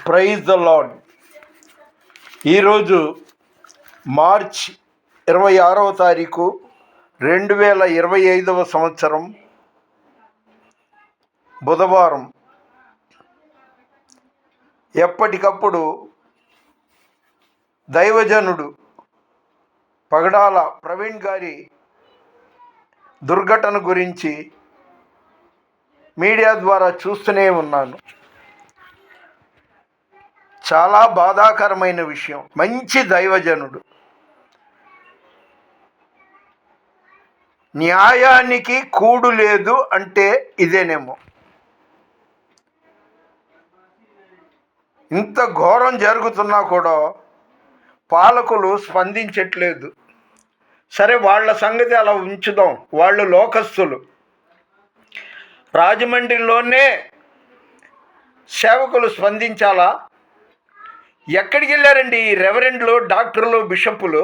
Praise the lord. ఈరోజు March 26వ తారీఖు 2025 సంవత్సరం బుధవారం. ఎప్పటికప్పుడు దైవజనుడు పగడాల ప్రవీణ్ గారి దుర్ఘటన గురించి మీడియా ద్వారా చూస్తూనే ఉన్నాను. చాలా బాధాకరమైన విషయం. మంచి దైవజనుడు, న్యాయానికి కూడు లేదు అంటే ఇదేనేమో. ఇంత ఘోరం జరుగుతున్నా కూడా పాలకులు స్పందించట్లేదు. సరే, వాళ్ళ సంగతి అలా ఉంచుదాం, వాళ్ళు లోకస్తులు. రాజమండ్రిలోనే సేవకులు స్పందించాలా? ఎక్కడికి వెళ్ళారండి ఈ రెవరెండ్లు, డాక్టర్లు, బిషప్పులు?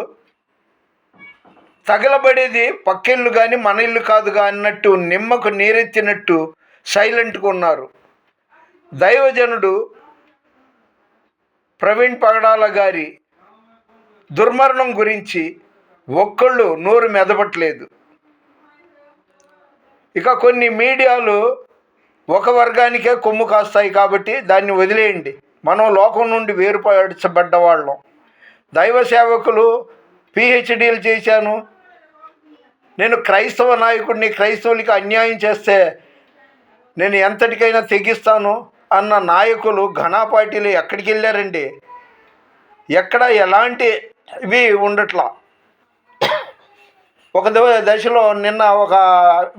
తగలబడేది పక్కిళ్ళు కానీ మన ఇల్లు కాదుగా అన్నట్టు, నిమ్మకు నీరెత్తినట్టు సైలెంట్గా ఉన్నారు. దైవజనుడు ప్రవీణ్ పగడాల గారి దుర్మరణం గురించి ఒక్కళ్ళు నోరు మెదపట్లేదు. ఇక కొన్ని మీడియాలు ఒక వర్గానికే కొమ్ము కాస్తాయి కాబట్టి దాన్ని వదిలేయండి. మనం లోకం నుండి వేరుపరచబడ్డ వాళ్ళం. దైవ సేవకులు పిహెచ్డీలు చేశాను, నేను క్రైస్తవ నాయకుడిని, క్రైస్తవులకి అన్యాయం చేస్తే నేను ఎంతటికైనా తెగిస్తాను అన్న నాయకులు, ఘనాపార్టీలు ఎక్కడికి వెళ్ళారండి? ఎక్కడ ఎలాంటివి ఉండట్లా. ఒక దశలో నిన్న ఒక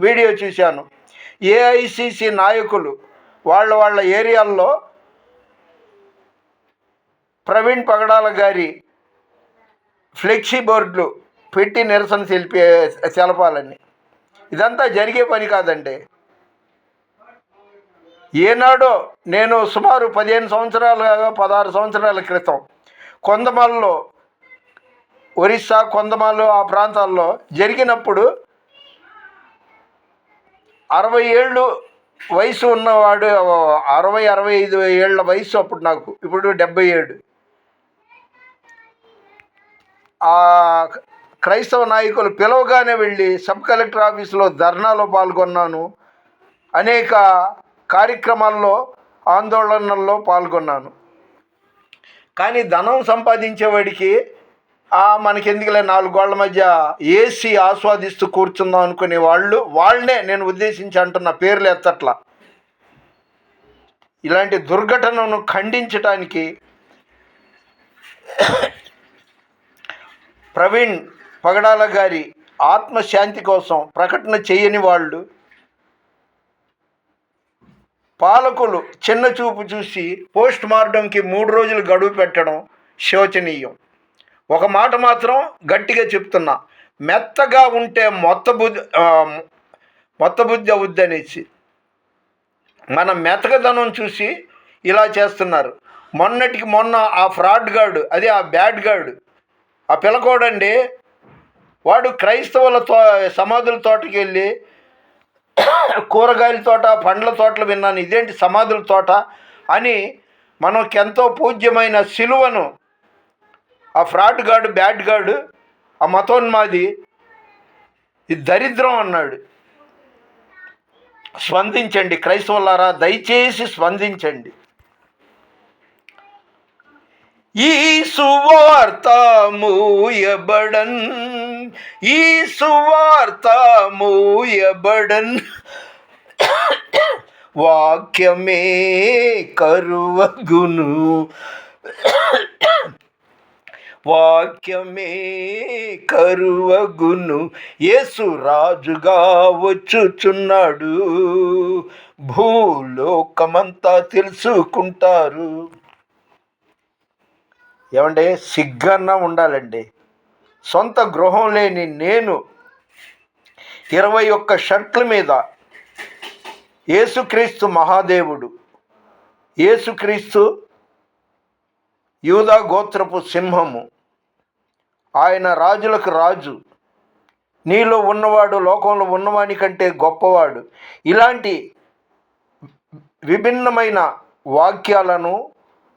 వీడియో చూశాను. ఏఐసిసి నాయకులు వాళ్ళ ఏరియాల్లో ప్రవీణ్ పగడాల గారి ఫ్లెక్సీ బోర్డులు పెట్టి నిరసన తెలపాలని. ఇదంతా జరిగే పని కాదండి. ఏనాడో నేను సుమారు 16 సంవత్సరాల క్రితం కొందమాల్లో, ఒరిస్సా కొందమాలు ఆ ప్రాంతాల్లో జరిగినప్పుడు 60 ఏళ్ళు వయసు ఉన్నవాడు, 65 ఏళ్ల వయసు అప్పుడు నాకు, ఇప్పుడు 77. ఆ క్రైస్తవ నాయకులు పిలవగానే వెళ్ళి సబ్ కలెక్టర్ ఆఫీసులో ధర్నాలో పాల్గొన్నాను. అనేక కార్యక్రమాల్లో, ఆందోళనల్లో పాల్గొన్నాను. కానీ ధనం సంపాదించేవాడికి మనకెందుకులే 4 గోళ్ల మధ్య ఏసీ ఆస్వాదిస్తూ కూర్చుందాం అనుకునే వాళ్ళనే నేను ఉద్దేశించి అంటున్న, పేర్లు ఎత్తట్లా. ఇలాంటి దుర్ఘటనను ఖండించటానికి ప్రవీణ్ పగడాల గారి ఆత్మశాంతి కోసం ప్రకటన చేయని వాళ్ళు, పాలకులు చిన్న చూపు చూసి పోస్ట్ మార్టంకి 3 రోజులు గడువు పెట్టడం శోచనీయం. ఒక మాట మాత్రం గట్టిగా చెప్తున్నా, మెత్తగా ఉంటే మొత్త బుద్ధి అవుద్ది అనేసి. మన మెతకదనం చూసి ఇలా చేస్తున్నారు. మొన్నటికి మొన్న ఆ ఫ్రాడ్ గాడు, అదే ఆ బ్యాడ్ గాడు, ఆ పిల్లకోడండి, వాడు క్రైస్తవుల సమాధుల తోటకి వెళ్ళి కూరగాయల తోట, పండ్ల తోటలు విన్నాను, ఇదేంటి సమాధుల తోట అని మనకి ఎంతో పూజ్యమైన సిలువను ఆ ఫ్రాడ్ గాడు, బ్యాడ్ గాడు, ఆ మతోన్మాది, ఇది దరిద్రం అన్నాడు. స్పందించండి క్రైస్తవులారా, దయచేసి స్పందించండి. ఈ సువార్త మూయబడన్, ఈ సువార్త మూయబడన్, వాక్యమే కరువగును, వాక్యమే కరువగును, యేసు రాజుగా వచ్చుచున్నాడు, భూలోకమంతా తెలుసుకుంటారు. ఏమంటే, సిగ్గన్నా ఉండాలండి. సొంత గృహం లేని నేను 21 షర్ట్ల మీద యేసుక్రీస్తు మహాదేవుడు, యేసుక్రీస్తు యూదా గోత్రపు సింహము, ఆయన రాజులకు రాజు, నీలో ఉన్నవాడు లోకంలో ఉన్నవాని కంటే గొప్పవాడు, ఇలాంటి విభిన్నమైన వాక్యాలను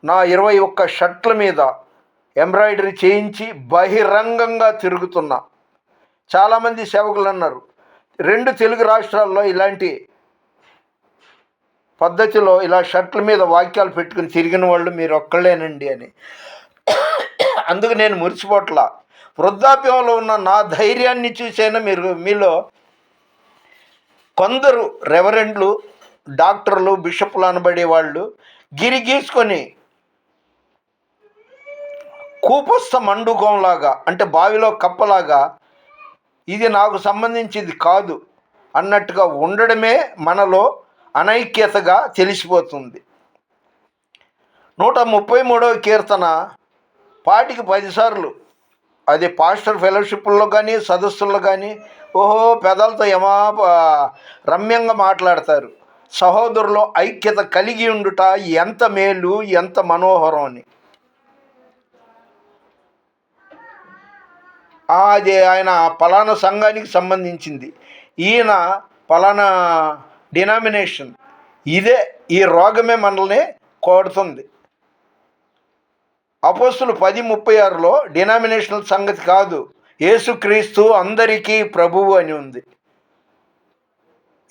నా 21 షర్ట్ల మీద ఎంబ్రాయిడరీ చేయించి బహిరంగంగా తిరుగుతున్నా. చాలామంది సేవకులు అన్నారు, 2 తెలుగు రాష్ట్రాల్లో ఇలాంటి పద్ధతిలో ఇలా షర్ట్ల మీద వాక్యాలు పెట్టుకుని తిరిగిన వాళ్ళు మీరు ఒక్కళ్ళేనండి అని. అందుకు నేను మురిసిపోట్లా. వృద్ధాప్యంలో ఉన్న నా ధైర్యాన్ని చూసైనా మీలో కొందరు రెవరెండ్లు, డాక్టర్లు, బిషప్లు అనబడే వాళ్ళు గిరిగీసుకొని కూపస్థ మండుకంలాగా, అంటే బావిలో కప్పలాగా, ఇది నాకు సంబంధించింది కాదు అన్నట్టుగా ఉండడమే మనలో అనైక్యతగా తెలిసిపోతుంది. 133వ కీర్తన పాటికి 10 సార్లు, అది పాస్టర్ ఫెలోషిప్లో కానీ సదస్సుల్లో కానీ పెదాలతో రమ్యంగా మాట్లాడతారు. సహోదరులో ఐక్యత కలిగి ఉండుట ఎంత మేలు, ఎంత మనోహరం అని. అది ఆయన పలానా సంఘానికి సంబంధించింది, ఈయన పలానా డినామినేషన్. ఈ రోగమే మనల్ని కోడుతుంది. అపోస్తులు 10:36లో డినామినేషనల్ సంగతి కాదు, యేసుక్రీస్తు అందరికీ ప్రభువు అని ఉంది.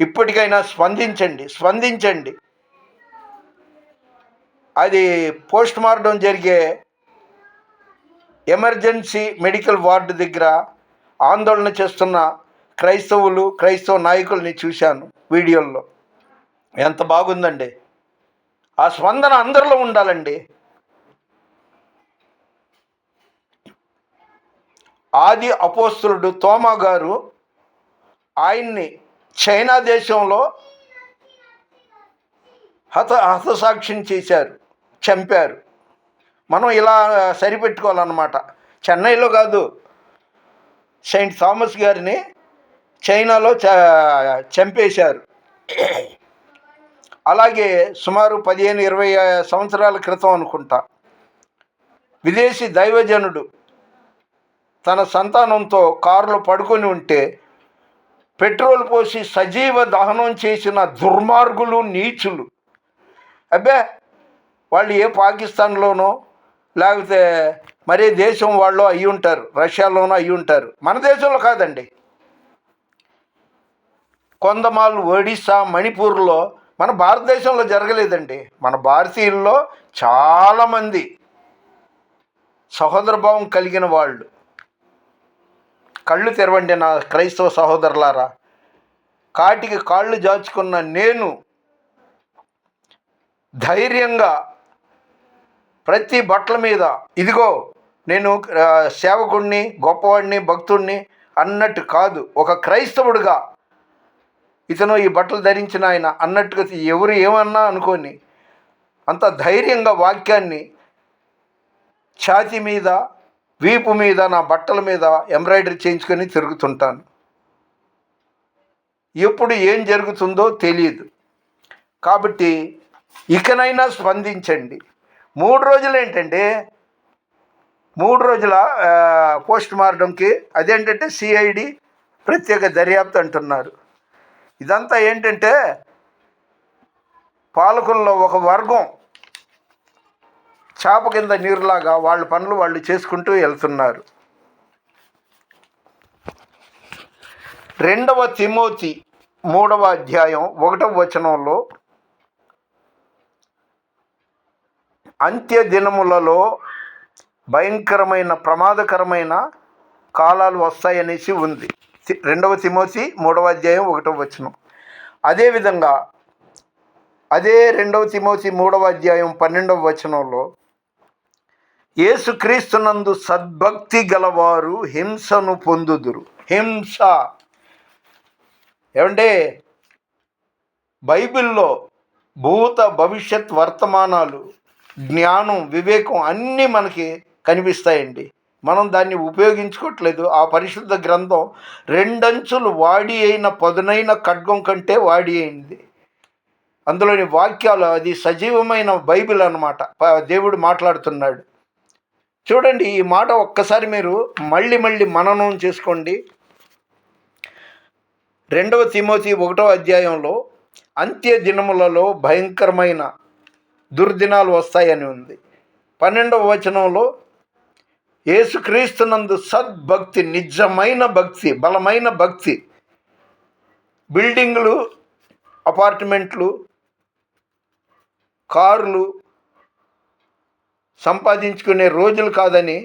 ఇప్పటికైనా స్పందించండి. అది పోస్ట్ మార్టం జరిగే ఎమర్జెన్సీ మెడికల్ వార్డు దగ్గర ఆందోళన చేస్తున్న క్రైస్తవ నాయకుల్ని చూశాను వీడియోల్లో. ఎంత బాగుందండి! ఆ స్పందన అందరిలో ఉండాలండి. ఆది అపోస్తలుడు తోమా గారు ఆయన్ని చైనా దేశంలో హతసాక్ష్యం చేశారు, చంపారు. మనం ఇలా సరిపెట్టుకోవాలన్నమాట. చెన్నైలో కాదు, సెయింట్ థామస్ గారిని చైనాలో చంపేశారు. అలాగే సుమారు 15-20 సంవత్సరాల క్రితం అనుకుంటా, విదేశీ దైవజనుడు తన సంతానంతో కారులో పడుకొని ఉంటే పెట్రోల్ పోసి సజీవ దహనం చేసిన దుర్మార్గులు, నీచులు. వాళ్ళు ఏ పాకిస్తాన్లోనో లేకపోతే మరే దేశం వాళ్ళు అయ్యి ఉంటారు, రష్యాలోనో అయ్యి ఉంటారు, మన దేశంలో కాదండి. కొందమాల్, ఒడిస్సా, మణిపూర్లో, మన భారతదేశంలో జరగలేదండి. మన భారతీయుల్లో చాలామంది సహోదర భావం కలిగిన వాళ్ళు. కళ్ళు తెరవండి నా క్రైస్తవ సహోదరులారా. కాటికి కాళ్ళు జాచుకున్న నేను ధైర్యంగా ప్రతి బట్టల మీద ఇదిగో నేను సేవకుడిని, గొప్పవాడిని, భక్తుడిని అన్నట్టు కాదు, ఒక క్రైస్తవుడిగా ఇతను ఈ బట్టలు ధరించిన ఆయన అన్నట్టుగా ఎవరు ఏమన్నా అనుకోని అంత ధైర్యంగా వాక్యాన్ని ఛాతీ మీద, వీపు మీద, నా బట్టల మీద ఎంబ్రాయిడరీ చేయించుకొని తిరుగుతుంటాను. ఎప్పుడు ఏం జరుగుతుందో తెలియదు. కాబట్టి ఇకనైనా స్పందించండి. 3 రోజులు ఏంటంటే 3 రోజుల పోస్ట్ మార్టంకి అదేంటంటే సిఐడి ప్రత్యేక దర్యాప్తు అంటున్నారు. ఇదంతా ఏంటంటే పాలకుల్లో ఒక వర్గం చాప కింద నీరులాగా వాళ్ళ పనులు వాళ్ళు చేసుకుంటూ వెళ్తున్నారు. 2 తిమోతి 3వ అధ్యాయం 1వ వచనంలో అంత్య దినములలో భయంకరమైన ప్రమాదకరమైన కాలాలు వస్తాయనేసి ఉంది. 2 తిమోతి 3వ అధ్యాయం 1వ వచనం. అదేవిధంగా అదే 2 తిమోతి 3వ అధ్యాయం 12వ వచనంలో యేసుక్రీస్తునందు సద్భక్తి గలవారు హింసను పొందుదురు. హింస ఏమంటే బైబిల్లో భూత భవిష్యత్ వర్తమానాలు, జ్ఞానం, వివేకం అన్నీ మనకి కనిపిస్తాయండి. మనం దాన్ని ఉపయోగించుకోవట్లేదు. ఆ పరిశుద్ధ గ్రంథం 2 అంచులు వాడి అయిన పదునైన ఖడ్గం కంటే వాడి అయింది. అందులోని వాక్యాలు, అది సజీవమైన బైబిల్ అన్నమాట. దేవుడు మాట్లాడుతున్నాడు. చూడండి, ఈ మాట ఒక్కసారి మీరు మళ్ళీ మననం చేసుకోండి. 2 తిమోతి 1వ అధ్యాయంలో అంత్య దినములలో భయంకరమైన దుర్దినాలు వస్తాయని ఉంది. 12వ వచనంలో యేసుక్రీస్తునందు సద్భక్తి, నిజమైన భక్తి, బలమైన భక్తి, బిల్డింగులు, అపార్ట్మెంట్లు, కార్లు సంపాదించుకునే రోజులు కాదని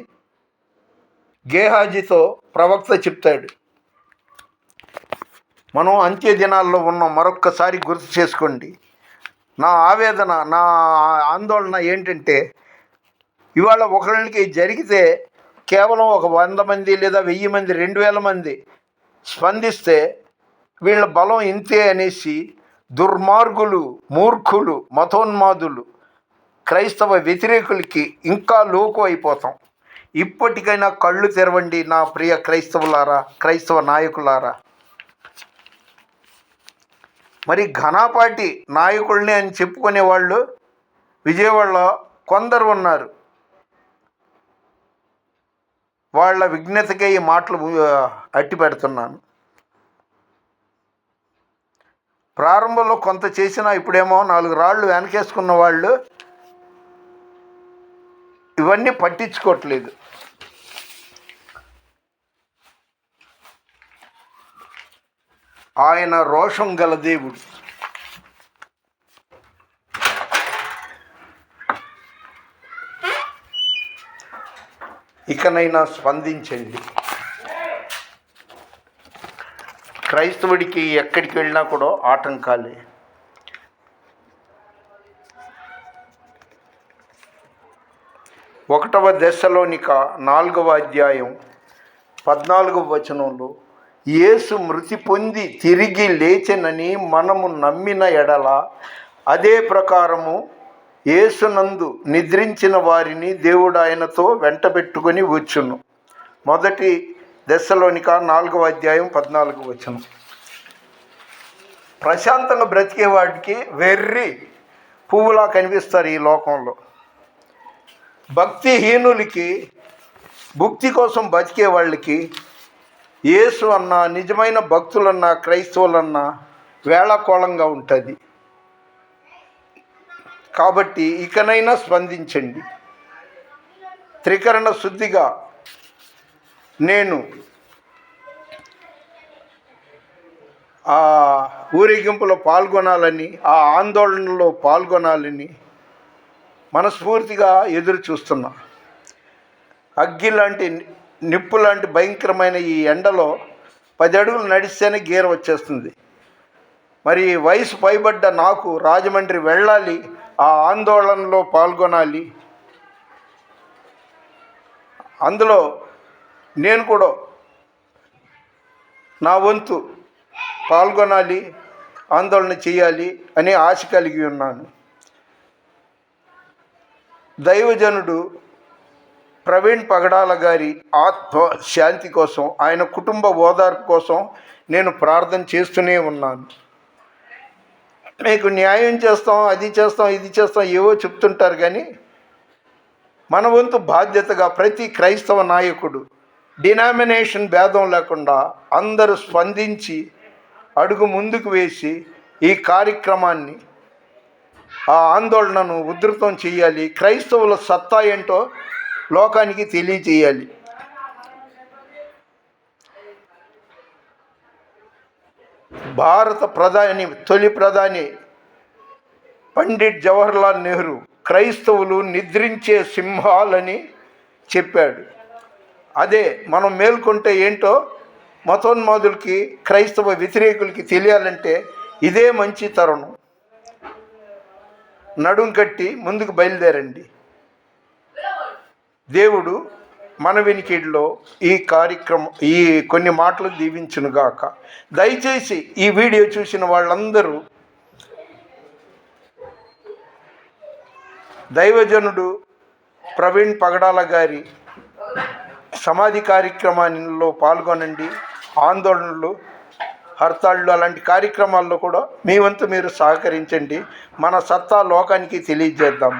గేహాజీతో ప్రవక్త చెప్తాడు. మనం అంత్య దినాల్లో ఉన్నాం. మరొక్కసారి గుర్తు చేసుకోండి. నా ఆవేదన, నా ఆందోళన ఏంటంటే, ఇవాళ ఒకరికి జరిగితే కేవలం ఒక 100 మంది లేదా 1000 మంది, 2000 మంది స్పందిస్తే వీళ్ళ బలం ఇంతే అనేసి దుర్మార్గులు, మూర్ఖులు, మతోన్మాదులు, క్రైస్తవ వ్యతిరేకులకి ఇంకా లోకు అయిపోతాం. ఇప్పటికైనా కళ్ళు తెరవండి నా ప్రియ క్రైస్తవులారా, క్రైస్తవ నాయకులారా. మరి ఘనాపాటి నాయకుల్ని అని చెప్పుకునే వాళ్ళు విజయవాడలో కొందరు ఉన్నారు. వాళ్ళ విఘ్నతకే ఈ మాటలు అట్టి పెడుతున్నాను. ప్రారంభంలో కొంత చేసినా ఇప్పుడేమో 4 రాళ్ళు వెనకేసుకున్న వాళ్ళు ఇవన్నీ పట్టించుకోవట్లేదు. ఆయన రోషం గల దేవుడు. ఇకనైనా స్పందించండి. క్రైస్తవుడికి ఎక్కడికి వెళ్ళినా కూడా ఆటంకాలే. ఒకటవ దశలోనిక 4వ అధ్యాయం 14వ వచనంలో యేసు మృతి పొంది తిరిగి లేచెనని మనము నమ్మిన ఎడల అదే ప్రకారము యేసునందు నిద్రించిన వారిని దేవుడు ఆయనతో వెంటబెట్టుకొని వచ్చును. మొదటి దశలోనిక 4వ అధ్యాయం 14వ వచనం. ప్రశాంతంగా బ్రతికేవాడికి వెర్రి పువ్వులా కనిపిస్తారు ఈ లోకంలో. భక్తిహీనులకి, భుక్తి కోసం బతికే వాళ్ళకి యేసు అన్నా, నిజమైన భక్తులన్నా, క్రైస్తవులన్నా వేళాకోళంగా ఉంటుంది. కాబట్టి ఇకనైనా స్పందించండి. త్రికరణ శుద్ధిగా నేను ఆ ఊరేగింపులో పాల్గొనాలని, ఆ ఆందోళనలో పాల్గొనాలని మనస్ఫూర్తిగా ఎదురు చూస్తున్నా. అగ్గి లాంటి, నిప్పు లాంటి భయంకరమైన ఈ ఎండలో 10 అడుగులు నడిస్తేనే గీర వచ్చేస్తుంది. మరి వయసు పైబడ్డ నాకు రాజమండ్రి వెళ్ళాలి, ఆ ఆందోళనలో పాల్గొనాలి. అందులో నేను కూడా నా వంతు పాల్గొనాలి, ఆందోళన చేయాలి అనే ఆశ కలిగి ఉన్నాను. దైవజనుడు ప్రవీణ్ పగడాల గారి ఆత్మ శాంతి కోసం, ఆయన కుటుంబ ఓదార్పు కోసం నేను ప్రార్థన చేస్తూనే ఉన్నాను. మీకు న్యాయం చేస్తాం, అది చేస్తాం, ఇది చేస్తాం ఏవో చెప్తుంటారు. కానీ మన వంతు బాధ్యతగా ప్రతి క్రైస్తవ నాయకుడు డినామినేషన్ భేదం లేకుండా అందరూ స్పందించి అడుగు ముందుకు వేసి ఈ కార్యక్రమాన్ని, ఆ ఆందోళనను ఉధృతం చేయాలి. క్రైస్తవుల సత్తా ఏంటో లోకానికి తెలియజేయాలి. భారత ప్రధాని, తొలి ప్రధాని పండిట్ జవహర్లాల్ నెహ్రూ క్రైస్తవులు నిద్రించే సింహాలని చెప్పాడు. అదే మనం మేల్కొంటే ఏంటో మతోన్మాదులకి, క్రైస్తవ వ్యతిరేకులకి తెలియాలంటే ఇదే మంచి తరుణం. నడుం కట్టి ముందుకు బయలుదేరండి. దేవుడు మన వినికిడిలో ఈ కార్యక్రమం, ఈ కొన్ని మాటలు దీవించునుగాక. దయచేసి ఈ వీడియో చూసిన వాళ్ళందరూ దైవజనుడు ప్రవీణ్ పగడాల గారి సమాధి కార్యక్రమాల్లో పాల్గొనండి. ఆందోళనలు, హర్తాళ్ళు అలాంటి కార్యక్రమాల్లో కూడా మీ వంతు మీరు సహకరించండి. మన సత్తా లోకానికి తెలియజేద్దాం.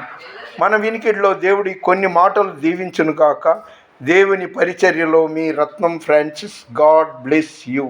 మన వినికిడిలో దేవుడి కొన్ని మాటలు దీవించును గాక. దేవుని పరిచర్యలో మీ రత్నం ఫ్రాన్సిస్. God bless you.